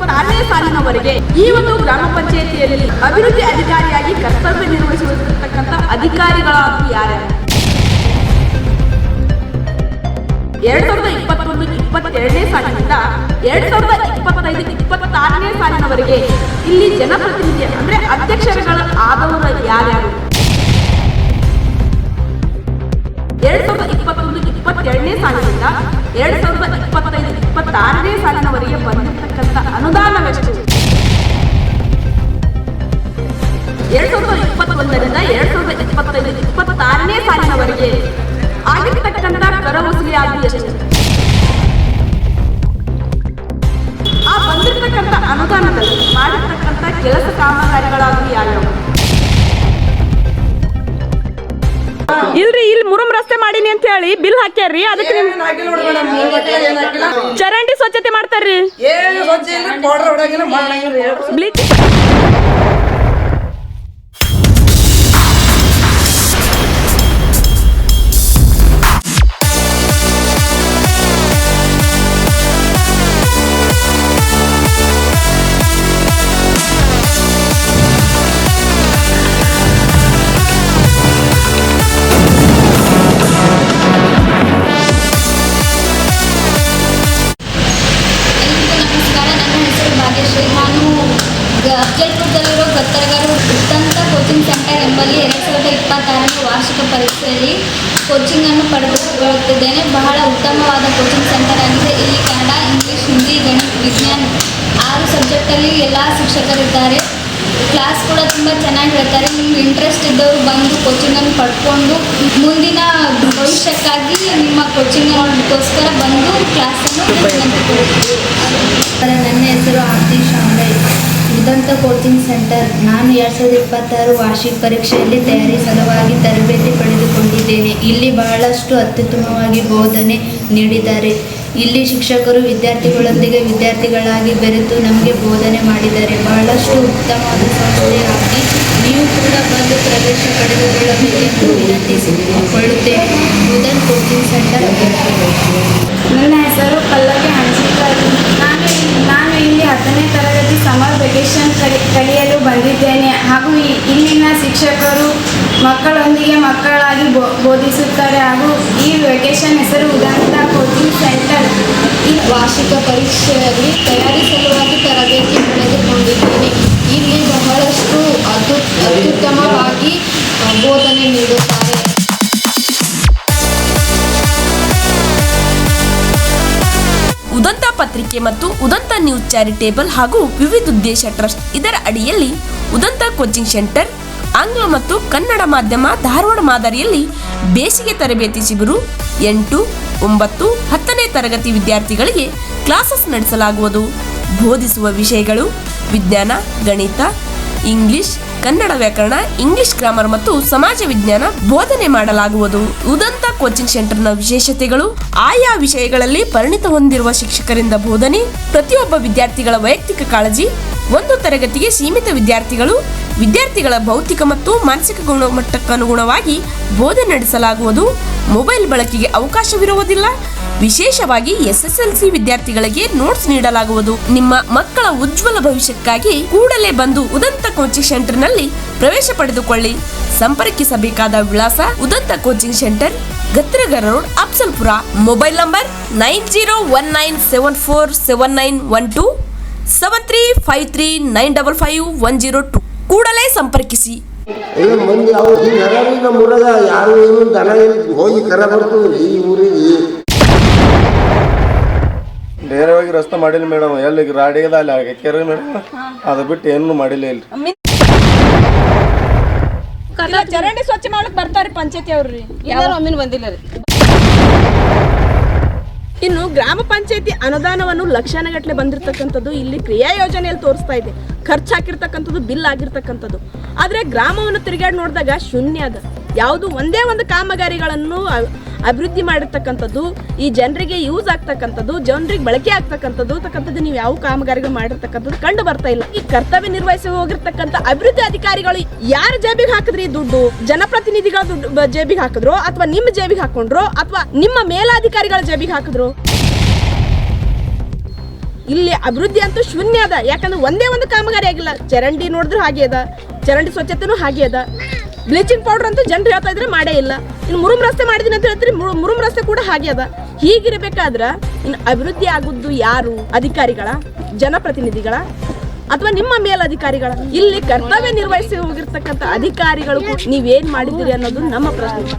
26ನೇ ಸಾಲಿನವರೆಗೆ ಈ ಒಂದು ಗ್ರಾಮ ಪಂಚಾಯಿತಿಯಲ್ಲಿ ಅಭಿವೃದ್ಧಿ ಅಧಿಕಾರಿಯಾಗಿ ಕರ್ತವ್ಯ ನಿರ್ವಹಿಸುತ್ತಿರ್ತಕ್ಕಂಥ ಅಧಿಕಾರಿಗಳಾಗಿ ಯಾರ್ಯಾರು? 2021-22ನೇ ಸಾಲಿನಿಂದ 2025-26ನೇ ಸಾಲಿನವರೆಗೆ ಇಲ್ಲಿ ಜನಪ್ರತಿನಿಧಿ ಅಂದ್ರೆ ಅಧ್ಯಕ್ಷರುಗಳು ಆದವರು ಯಾರ್ಯಾರು? 2021-22ನೇ ಸಾಲಿನಿಂದ 2025-26ನೇ ಸಾಲಿನವರೆಗೆ ಬಂದಿರತಕ್ಕಂಥ ಅನುದಾನವೆಷ್ಟು? 2021ರಿಂದ 2025-26ನೇ ಸಾಲಿನವರೆಗೆ ಆಗಿರ್ತಕ್ಕಂಥ ಕರ ವಸೂಲಿ ಆಗಿ ಎಷ್ಟು? ಆ ಬಂದಿರತಕ್ಕಂಥ ಅನುದಾನದಲ್ಲಿ ಮಾಡಿರ್ತಕ್ಕಂಥ ಕೆಲಸ ಕಾಮಗಾರಿಗಳಾಗಿ ಯಾವ್ಯಾವ? ಇಲ್ರಿ, ಇಲ್ಲಿ ಮುರುಮ್ ರಸ್ತೆ ಮಾಡೀನಿ ಅಂತ ಹೇಳಿ ಬಿಲ್ ಹಾಕ್ಯಾರ್ರಿ. ಅದಕ್ಕೆ ಚರಂಡಿ ಸ್ವಚ್ಛತೆ ಮಾಡ್ತಾರ್ರಿ. ಬ್ಲೀಚಿಂಗ್ ಅಫ್ಜಲ್ಪುರದಲ್ಲಿರೋ ಗತ್ತರಗಾರ ಉತ್ತಂತ ಕೋಚಿಂಗ್ ಸೆಂಟರ್ ಎಂಬಲ್ಲಿ 2026ನೇ ವಾರ್ಷಿಕ ಪರೀಕ್ಷೆಯಲ್ಲಿ ಕೋಚಿಂಗನ್ನು ಪಡೆದುಕೊಳ್ಳುತ್ತಿದ್ದೇನೆ. ಬಹಳ ಉತ್ತಮವಾದ ಕೋಚಿಂಗ್ ಸೆಂಟರ್ ಆಗಿದೆ. ಇಲ್ಲಿ ಕನ್ನಡ, ಇಂಗ್ಲೀಷ್, ಹಿಂದಿ, ಗಣಿತ, ವಿಜ್ಞಾನ 6 ಸಬ್ಜೆಕ್ಟಲ್ಲಿ ಎಲ್ಲ ಶಿಕ್ಷಕರಿದ್ದಾರೆ. ಕ್ಲಾಸ್ ಕೂಡ ತುಂಬ ಚೆನ್ನಾಗಿ ಹೇಳ್ತಾರೆ. ನಿಮ್ಗೆ ಇಂಟ್ರೆಸ್ಟ್ ಇದ್ದವರು ಬಂದು ಕೋಚಿಂಗನ್ನು ಪಡ್ಕೊಂಡು ಮುಂದಿನ ಭವಿಷ್ಯಕ್ಕಾಗಿ ನಿಮ್ಮ ಕೋಚಿಂಗ್ಗೋಸ್ಕರ ಬಂದು ಕ್ಲಾಸನ್ನು ನನ್ನ ಹೆಸರು ಆರ್ತಿ ಶಾಂಡೆ. ಉದಂತ ಕೋಚಿಂಗ್ ಸೆಂಟರ್. ನಾನು 2026 ವಾರ್ಷಿಕ ಪರೀಕ್ಷೆಯಲ್ಲಿ ತಯಾರಿ ಸಲುವಾಗಿ ತರಬೇತಿ ಪಡೆದುಕೊಂಡಿದ್ದೇನೆ. ಇಲ್ಲಿ ಬಹಳಷ್ಟು ಅತ್ಯುತ್ತಮವಾಗಿ ಬೋಧನೆ ನೀಡಿದ್ದಾರೆ. ಇಲ್ಲಿ ಶಿಕ್ಷಕರು ವಿದ್ಯಾರ್ಥಿಗಳೊಂದಿಗೆ ವಿದ್ಯಾರ್ಥಿಗಳಾಗಿ ಬೆರೆತು ನಮಗೆ ಬೋಧನೆ ಮಾಡಿದ್ದಾರೆ. ಬಹಳಷ್ಟು ಉತ್ತಮವಾದ ಸಂಸ್ಥೆಯಾಗಿ ನೀವು ಕೂಡ ಬಂದು ಪ್ರವೇಶ ಪಡೆದುಕೊಳ್ಳಬೇಕೆಂದು ವಿನಂತಿಸಿಕೊಳ್ಳುತ್ತೇನೆ. ಉದಂತ ಕೋಚಿಂಗ್ ಸೆಂಟರ್. ನನ್ನ ಹೆಸರು ಪಲ್ಲವಿ ಹಂಚಿಕರ್. ನಾನು ಇಲ್ಲಿ 10ನೇ ತರಗತಿ ಸಮರ್ ವೆಕೇಷನ್ ಕಲಿಯಲು ಬಂದಿದ್ದೇನೆ. ಹಾಗೂ ಇಲ್ಲಿನ ಶಿಕ್ಷಕರು ಮಕ್ಕಳೊಂದಿಗೆ ಮಕ್ಕಳಾಗಿ ಬೋಧಿಸುತ್ತಾರೆ. ಹಾಗೂ ಈ ವೆಕೇಷನ್ ಹೆಸರು ಉದಂತ ಕೋಚಿಂಗ್ ಸೆಂಟರ್. ಈ ವಾರ್ಷಿಕ ಪರೀಕ್ಷೆಯಲ್ಲಿ ತಯಾರಿ ಸಲುವಾಗಿ ತರಬೇತಿ ಪಡೆದುಕೊಂಡಿದ್ದೇನೆ. ಇಲ್ಲಿ ಬಹಳಷ್ಟು ಅತ್ಯುತ್ತಮವಾಗಿ ಬೋಧನೆ ನೀಡುತ್ತಾರೆ. ಉದಂತ ಪತ್ರಿಕೆ ಮತ್ತು ಉದಂತ ನ್ಯೂಸ್ ಚಾರಿಟೇಬಲ್ ಹಾಗೂ ವಿವಿಧ ಉದ್ದೇಶ ಟ್ರಸ್ಟ್ ಇದರ ಅಡಿಯಲ್ಲಿ ಉದಂತ ಕೋಚಿಂಗ್ ಸೆಂಟರ್ ಆಂಗ್ಲ ಮತ್ತು ಕನ್ನಡ ಮಾಧ್ಯಮ ಧಾರವಾಡ ಮಾದರಿಯಲ್ಲಿ ಬೇಸಿಗೆ ತರಬೇತಿ ಶಿಬಿರು 8, 9, 10ನೇ ತರಗತಿ ವಿದ್ಯಾರ್ಥಿಗಳಿಗೆ ಕ್ಲಾಸಸ್ ನಡೆಸಲಾಗುವುದು. ಬೋಧಿಸುವ ವಿಷಯಗಳು ವಿಜ್ಞಾನ, ಗಣಿತ, ಇಂಗ್ಲಿಷ್, ಕನ್ನಡ ವ್ಯಾಕರಣ, ಇಂಗ್ಲಿಷ್ ಗ್ರಾಮರ್ ಮತ್ತು ಸಮಾಜ ವಿಜ್ಞಾನ ಬೋಧನೆ ಮಾಡಲಾಗುವುದು. ಉದಂತ ಕೋಚಿಂಗ್ ಸೆಂಟರ್ನ ವಿಶೇಷತೆಗಳು: ಆಯಾ ವಿಷಯಗಳಲ್ಲಿ ಪರಿಣಿತ ಹೊಂದಿರುವ ಶಿಕ್ಷಕರಿಂದ ಬೋಧನೆ, ಪ್ರತಿಯೊಬ್ಬ ವಿದ್ಯಾರ್ಥಿಗಳ ವೈಯಕ್ತಿಕ ಕಾಳಜಿ, 1 ತರಗತಿಗೆ ಸೀಮಿತ ವಿದ್ಯಾರ್ಥಿಗಳ ಭೌತಿಕ ಮತ್ತು ಮಾನಸಿಕ ಗುಣಮಟ್ಟಕ್ಕನುಗುಣವಾಗಿ ಬೋಧನೆ ನಡೆಸಲಾಗುವುದು. ಮೊಬೈಲ್ ಬಳಕೆಗೆ ಅವಕಾಶವಿರುವುದಿಲ್ಲ. ವಿಶೇಷವಾಗಿ SSLC ವಿದ್ಯಾರ್ಥಿಗಳಿಗೆ ನೋಟ್ಸ್ ನೀಡಲಾಗುವುದು. ನಿಮ್ಮ ಮಕ್ಕಳ ಉಜ್ವಲ ಭವಿಷ್ಯಕ್ಕಾಗಿ ಕೂಡಲೇ ಬಂದು ಉದಂತ ಕೋಚಿಂಗ್ ಸೆಂಟರ್ನಲ್ಲಿ ಪ್ರವೇಶ ಪಡೆದುಕೊಳ್ಳಿ. ಸಂಪರ್ಕಿಸಬೇಕಾದ ವಿಳಾಸ: ಉದಂತ ಕೋಚಿಂಗ್ ಸೆಂಟರ್, ಗತ್ರಗರ ರೋಡ್, ಅಫ್ಜಲ್ಪುರ. Mobile number 9019747912 7353955102. ಕೂಡಲೇ ಸಂಪರ್ಕಿಸಿ. ಮಂದಿ ಅವ್ರ ಯಾರು ಏನು ದನ ಹೋಗಿ ಕರ ಬರ್ತದೆ ಈ ಊರಿಗೆ. ನೇರವಾಗಿ ರಸ್ತೆ ಮಾಡಿಲ್ಲ ಮೇಡಮ್. ಎಲ್ಲಿ ರಾಡಿಗದ ಅಲ್ಲಿ ಕೆರೆ ಮೇಡಮ್, ಅದು ಬಿಟ್ಟು ಏನು ಮಾಡಿಲ್ಲ ಇಲ್ಲಿ. ಚರಂಡಿ ಸ್ವಚ್ಛ ಮಾಡಕ್ ಬರ್ತಾರಿ ಪಂಚಾಯತಿ ಅವ್ರಿ. ಒಮ್ಮಿನ ಬಂದಿಲ್ಲ ರೀ. ಇನ್ನು ಗ್ರಾಮ ಪಂಚಾಯತಿ ಅನುದಾನವನ್ನು ಲಕ್ಷಾನುಗಟ್ಟಲೆ ಬಂದಿರತಕ್ಕಂಥದ್ದು ಇಲ್ಲಿ ಕ್ರಿಯಾ ಯೋಜನೆಯಲ್ಲಿ ತೋರಿಸ್ತಾ ಇದೆ. ಖರ್ಚು ಹಾಕಿರ್ತಕ್ಕಂಥದ್ದು, ಬಿಲ್ ಆಗಿರ್ತಕ್ಕಂಥದ್ದು. ಆದರೆ ಗ್ರಾಮವನ್ನು ತಿರುಗಾಡಿ ನೋಡಿದಾಗ ಶೂನ್ಯ ಅದ. ಯಾವುದು ಒಂದೇ ಒಂದು ಕಾಮಗಾರಿಗಳನ್ನು ಅಭಿವೃದ್ಧಿ ಮಾಡಿರ್ತಕ್ಕಂಥದ್ದು, ಈ ಜನರಿಗೆ ಯೂಸ್ ಆಗ್ತಕ್ಕಂಥದ್ದು, ಜನರಿಗೆ ಬಳಕೆ ಆಗ್ತಕ್ಕಂಥದ್ದು ನೀವು ಯಾವ ಕಾಮಗಾರಿಗಳು ಮಾಡಿರ್ತಕ್ಕಂಥದ್ದು ಕಂಡು ಬರ್ತಾ ಇಲ್ಲ. ಈ ಕರ್ತವ್ಯ ನಿರ್ವಹಿಸಿ ಹೋಗಿರ್ತಕ್ಕಂಥ ಅಭಿವೃದ್ಧಿ ಅಧಿಕಾರಿಗಳು ಯಾರ ಜೇಬಿಗೆ ಹಾಕಿದ್ರಿ ದುಡ್ಡು? ಜನಪ್ರತಿನಿಧಿಗಳ ದುಡ್ಡು ಜೇಬಿಗೆ ಹಾಕಿದ್ರು, ಅಥವಾ ನಿಮ್ಮ ಜೇಬಿಗೆ ಹಾಕೊಂಡ್ರು, ಅಥವಾ ನಿಮ್ಮ ಮೇಲಾಧಿಕಾರಿಗಳ ಜೇಬಿಗೆ ಹಾಕಿದ್ರು? ಇಲ್ಲಿ ಅಭಿವೃದ್ಧಿ ಅಂತೂ ಶೂನ್ಯ ಅದ. ಯಾಕಂದ್ರೆ ಒಂದೇ ಒಂದು ಕಾಮಗಾರಿ ಆಗಿಲ್ಲ. ಚರಂಡಿ ನೋಡಿದ್ರು ಹಾಗೆ ಅದ, ಚರಂಡಿ ಸ್ವಚ್ಛತೆನೂ ಹಾಗೆ ಅದ. ಬ್ಲೀಚಿಂಗ್ ಪೌಡರ್ ಅಂತೂ ಜನರು ಹೇಳ್ತಾ ಇದ್ರೆ ಮಾಡೇ ಇಲ್ಲ. ಇನ್ನು ಮುರುಮ್ ರಸ್ತೆ ಮಾಡಿದೀನಿ ಅಂತ ಹೇಳ್ತೀರಿ, ಮುರುಮ್ ರಸ್ತೆ ಕೂಡ ಹಾಗೆ ಅದ. ಹೀಗಿರಬೇಕಾದ್ರೆ ಇನ್ನು ಅಭಿವೃದ್ಧಿ ಆಗುವುದು ಯಾರು? ಅಧಿಕಾರಿಗಳ, ಜನಪ್ರತಿನಿಧಿಗಳ, ಅಥವಾ ನಿಮ್ಮ ಮೇಲಧಿಕಾರಿಗಳ? ಇಲ್ಲಿ ಕರ್ತವ್ಯ ನಿರ್ವಹಿಸಿ ಹೋಗಿರ್ತಕ್ಕಂಥ ಅಧಿಕಾರಿಗಳು ನೀವೇನ್ ಮಾಡಿದ್ದೀರಿ ಅನ್ನೋದು ನಮ್ಮ ಪ್ರಶ್ನೆ.